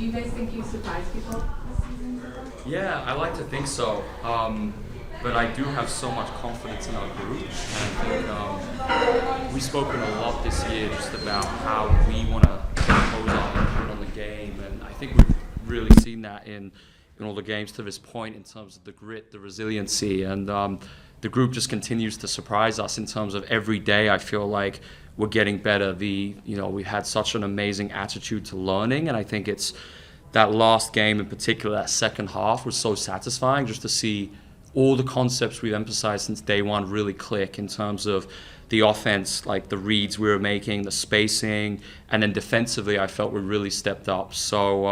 Do you guys think you surprised people this season so far? Yeah, I like to think so. But I do have so much confidence in our group. And I think we've spoken a lot this year just about how we want to impose our input on the game. And I think we've really seen that in all the games to this point in terms of the grit, the resiliency. And the group just continues to surprise us in terms of every day. I feel like we're getting better. We've had such an amazing attitude to learning. And I think it's that last game in particular, that second half was so satisfying just to see all the concepts we've emphasized since day one really click in terms of the offense, like the reads we were making, the spacing, and then defensively I felt we really stepped up. So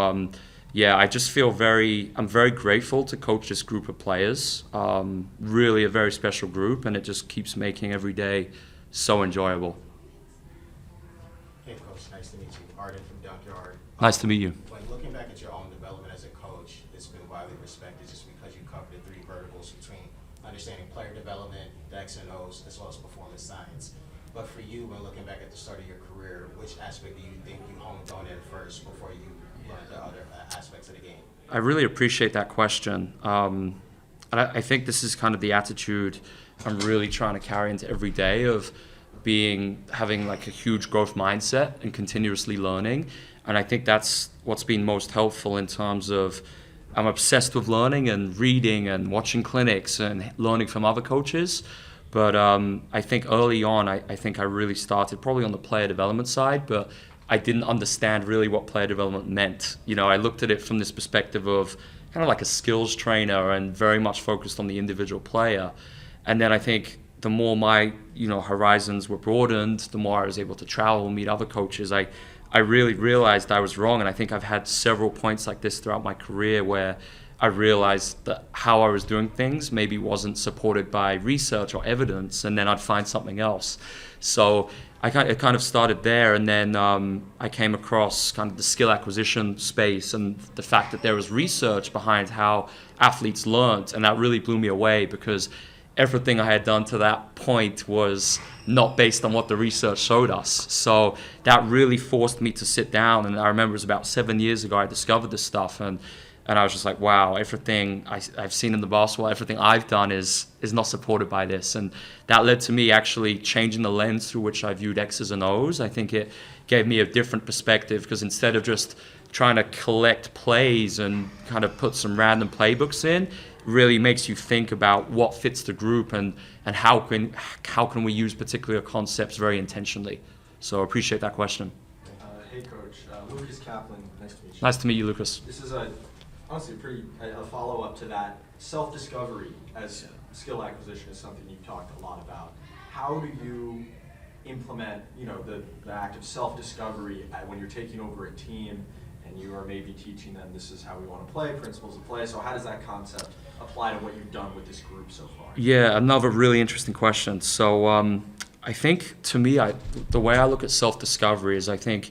I just feel I'm very grateful to coach this group of players. Really a very special group, and it just keeps making every day so enjoyable. Hey Coach, nice to meet you. Arden from Dunkyard. Nice to meet you. When looking back at your own development as a coach, it's been widely respected just because you covered the three verticals between understanding player development, the X and O's, as well as performance science. But for you, when looking back at the start of your career, which aspect do you think you honed on in first before you learned the other aspects of the game? I really appreciate that question. And I think this is kind of the attitude I'm really trying to carry into every day of having like a huge growth mindset and continuously learning. And I think that's what's been most helpful in terms of I'm obsessed with learning and reading and watching clinics and learning from other coaches. But I think early on, I think I really started probably on the player development side, but I didn't understand really what player development meant. I looked at it from this perspective of kind of like a skills trainer and very much focused on the individual player. And then I think the more my horizons were broadened, the more I was able to travel, meet other coaches. I really realized I was wrong, and I think I've had several points like this throughout my career where I realized that how I was doing things maybe wasn't supported by research or evidence, and then I'd find something else. So it kind of started there, and then I came across kind of the skill acquisition space and the fact that there was research behind how athletes learned, and that really blew me away because everything I had done to that point was not based on what the research showed us. So that really forced me to sit down, and I remember it was about 7 years ago I discovered this stuff, and I was just like, wow, everything I've seen in the basketball, everything I've done is not supported by this. And that led to me actually changing the lens through which I viewed X's and O's. I think it gave me a different perspective because instead of just trying to collect plays and kind of put some random playbooks in, really makes you think about what fits the group and how can we use particular concepts very intentionally. So I appreciate that question. Hey Coach, Lucas Kaplan, nice to meet you. Nice to meet you, Lucas. This is honestly a follow-up to that. Self-discovery as skill acquisition is something you've talked a lot about. How do you implement the act of self-discovery when you're taking over a team and you are maybe teaching them this is how we want to play, principles of play? So how does that concept apply to what you've done with this group so far? Yeah, another really interesting question. So I think to me, the way I look at self-discovery is I think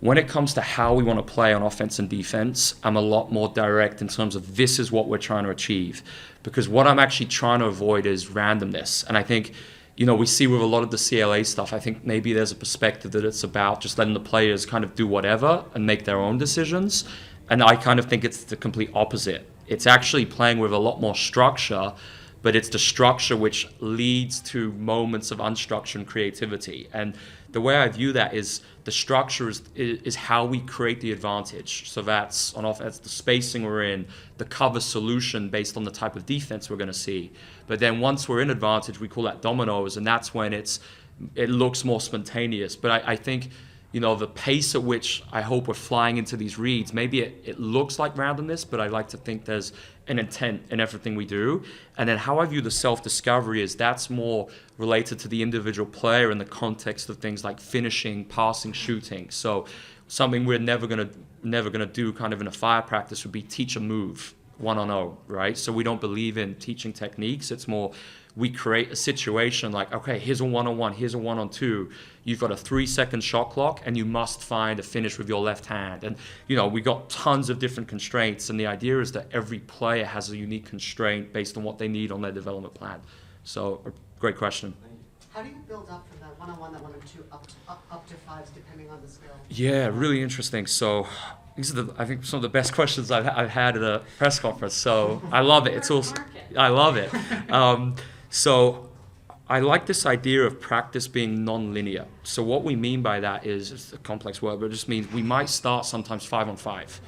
when it comes to how we want to play on offense and defense, I'm a lot more direct in terms of this is what we're trying to achieve. Because what I'm actually trying to avoid is randomness. And I think, we see with a lot of the CLA stuff, I think maybe there's a perspective that it's about just letting the players kind of do whatever and make their own decisions. And I kind of think it's the complete opposite. It's actually playing with a lot more structure, but it's the structure which leads to moments of unstructured creativity. And the way I view that is the structure is how we create the advantage. So that's on offense, the spacing we're in, the cover solution based on the type of defense we're going to see. But then once we're in advantage, we call that dominoes, and that's when it looks more spontaneous. But I think the pace at which I hope we're flying into these reads, maybe it looks like randomness, but I like to think there's an intent in everything we do. And then how I view the self-discovery is that's more related to the individual player in the context of things like finishing, passing, shooting. So something we're never gonna do kind of in a fire practice would be teach a move 1-on-0, right? So we don't believe in teaching techniques. It's more we create a situation like, okay, here's a 1-on-1, here's a 1-on-2. You've got a 3-second shot clock and you must find a finish with your left hand. And, we got tons of different constraints. And the idea is that every player has a unique constraint based on what they need on their development plan. So, a great question. Thank you. How do you build up from that 1-on-1, that 1-on-2, up to fives, depending on the skill? Yeah, really interesting. So these are I think some of the best questions I've had at a press conference. So I love it. It's also, I love it. So I like this idea of practice being non-linear. So what we mean by that is, it's a complex word, but it just means we might start sometimes 5-on-5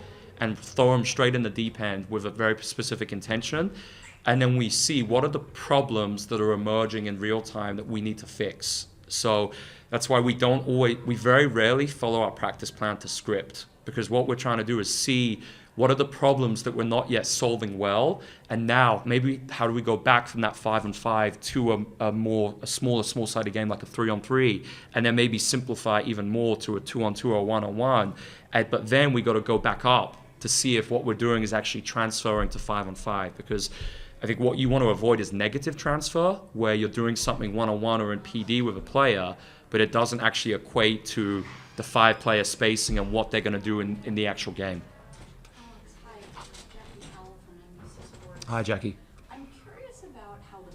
and throw them straight in the deep end with a very specific intention. And then we see what are the problems that are emerging in real time that we need to fix. So that's why we very rarely follow our practice plan to script, because what we're trying to do is see what are the problems that we're not yet solving well, and now maybe how do we go back from that 5-on-5 to a smaller small-sided game like a 3-on-3, and then maybe simplify even more to a 2-on-2 or 1-on-1. But then we got to go back up to see if what we're doing is actually transferring to 5-on-5, because I think what you want to avoid is negative transfer, where you're doing something 1-on-1 or in PD with a player, but it doesn't actually equate to the 5-player spacing and what they're going to do in the actual game. Alex, hi. Jackie Howell from NBC Sports. Hi, Jackie. I'm curious about how the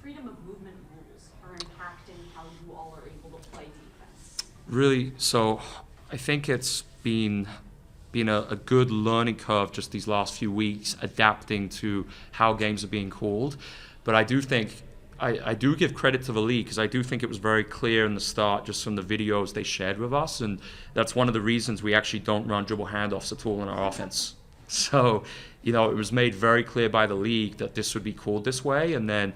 freedom of movement rules are impacting how you all are able to play defense. Really, so I think it's been a good learning curve just these last few weeks, adapting to how games are being called. But I do think, I do give credit to the league, because I do think it was very clear in the start just from the videos they shared with us, and that's one of the reasons we actually don't run dribble handoffs at all in our offense. So, it was made very clear by the league that this would be called this way, and then,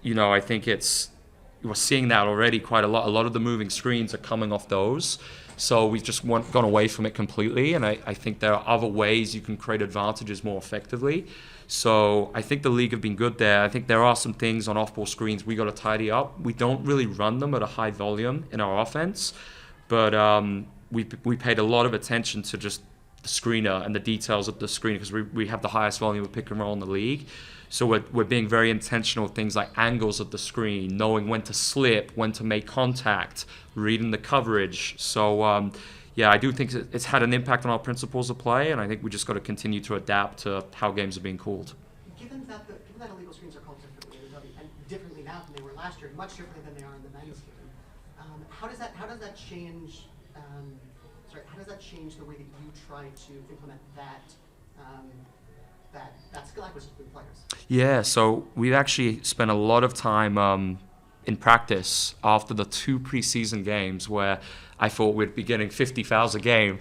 I think we're seeing that already quite a lot. A lot of the moving screens are coming off those. So we've just gone away from it completely, and I think there are other ways you can create advantages more effectively. So I think the league have been good there. I think there are some things on off-ball screens we got to tidy up. We don't really run them at a high volume in our offense, but we paid a lot of attention to just the screener and the details of the screen, because we have the highest volume of pick and roll in the league. So we're being very intentional with things like angles of the screen, knowing when to slip, when to make contact, reading the coverage. So I do think it's had an impact on our principles of play, and I think we just got to continue to adapt to how games are being called. Given that illegal screens are called differently now than they were last year, much differently than they are in the men's game, how does that change? How does that change the way that you try to implement that skill acquisition with players? Yeah, so we've actually spent a lot of time in practice after the 2 preseason games where I thought we'd be getting 50 fouls a game.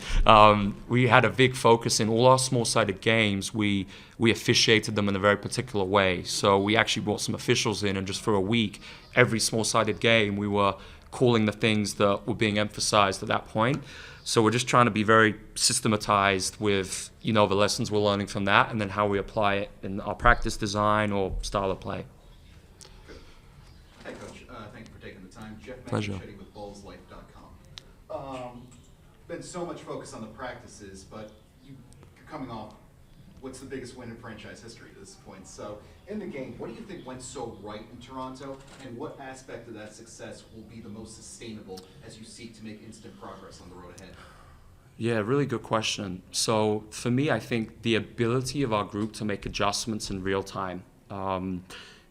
We had a big focus in all our small-sided games. We officiated them in a very particular way. So we actually brought some officials in, and just for a week, every small-sided game, we were calling the things that were being emphasized at that point. So we're just trying to be very systematized with, the lessons we're learning from that, and then how we apply it in our practice design or style of play. Good. Hey, Coach. Thank you for taking the time. Jeff Pleasure. Manchetti with BullsLife.com. Been so much focus on the practices, but you're coming off what's the biggest win in franchise history at this point. So in the game, what do you think went so right in Toronto, and what aspect of that success will be the most sustainable as you seek to make instant progress on the road ahead? Yeah, really good question. So for me, I think the ability of our group to make adjustments in real time,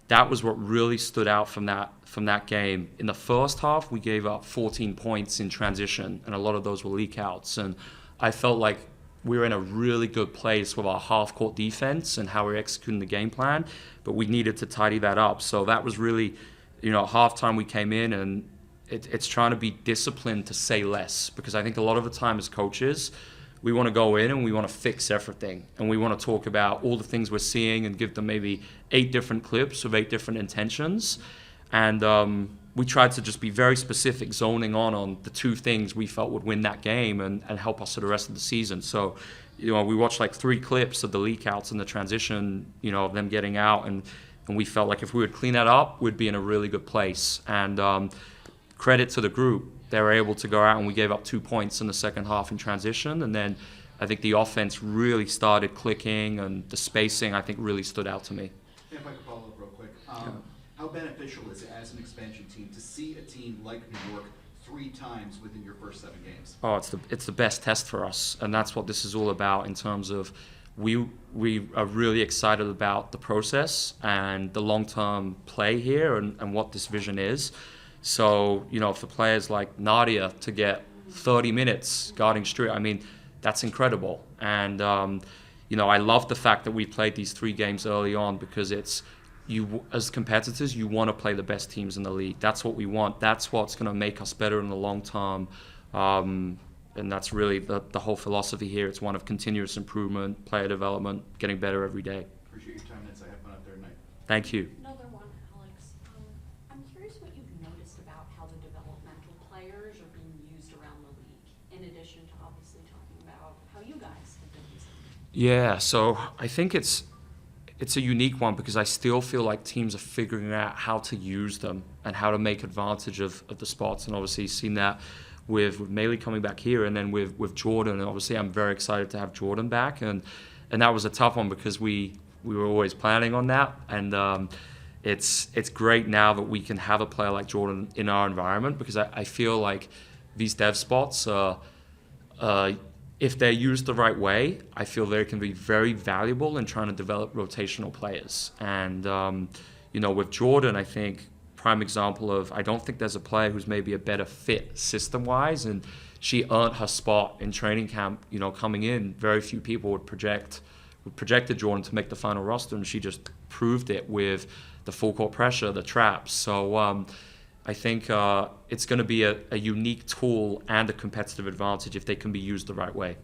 that was what really stood out from that game. In the first half, we gave up 14 points in transition, and a lot of those were leak outs. And I felt like we were in a really good place with our half-court defense and how we were executing the game plan, but we needed to tidy that up. So that was really, at halftime we came in, and it's trying to be disciplined to say less, because I think a lot of the time as coaches, we want to go in and we want to fix everything, and we want to talk about all the things we're seeing and give them maybe 8 different clips with 8 different intentions. And we tried to just be very specific, zoning on the 2 things we felt would win that game and help us for the rest of the season. So, we watched like 3 clips of the leak outs and the transition, of them getting out, and we felt like if we would clean that up, we'd be in a really good place. And credit to the group, they were able to go out, and we gave up 2 points in the second half in transition, and then I think the offense really started clicking, and the spacing, I think, really stood out to me. If I could follow up real quick. How beneficial is it as an expansion team to see a team like New York 3 times within your first 7 games? Oh, it's the best test for us, and that's what this is all about in terms of we are really excited about the process and the long-term play here and what this vision is. So, for players like Nadia to get 30 minutes guarding Street, I mean, that's incredible. And, I love the fact that we played these 3 games early on, because as competitors, you want to play the best teams in the league. That's what we want. That's what's going to make us better in the long term. And that's really the whole philosophy here. It's one of continuous improvement, player development, getting better every day. Appreciate your time, Nets. I have fun out there tonight. Thank you. Another one, Alex. I'm curious what you've noticed about how the developmental players are being used around the league, in addition to obviously talking about how you guys have been using them. Yeah, so I think it's a unique one, because I still feel like teams are figuring out how to use them and how to make advantage of the spots. And obviously you've seen that with Melee coming back here, and then with Jordan. And obviously I'm very excited to have Jordan back. And that was a tough one, because we were always planning on that. And it's great now that we can have a player like Jordan in our environment, because I feel like these dev spots are, if they're used the right way, I feel they can be very valuable in trying to develop rotational players. And, with Jordan, I think, prime example of, I don't think there's a player who's maybe a better fit system-wise, and she earned her spot in training camp. Coming in, very few people would projected Jordan to make the final roster, and she just proved it with the full court pressure, the traps. So I think it's going to be a unique tool and a competitive advantage if they can be used the right way.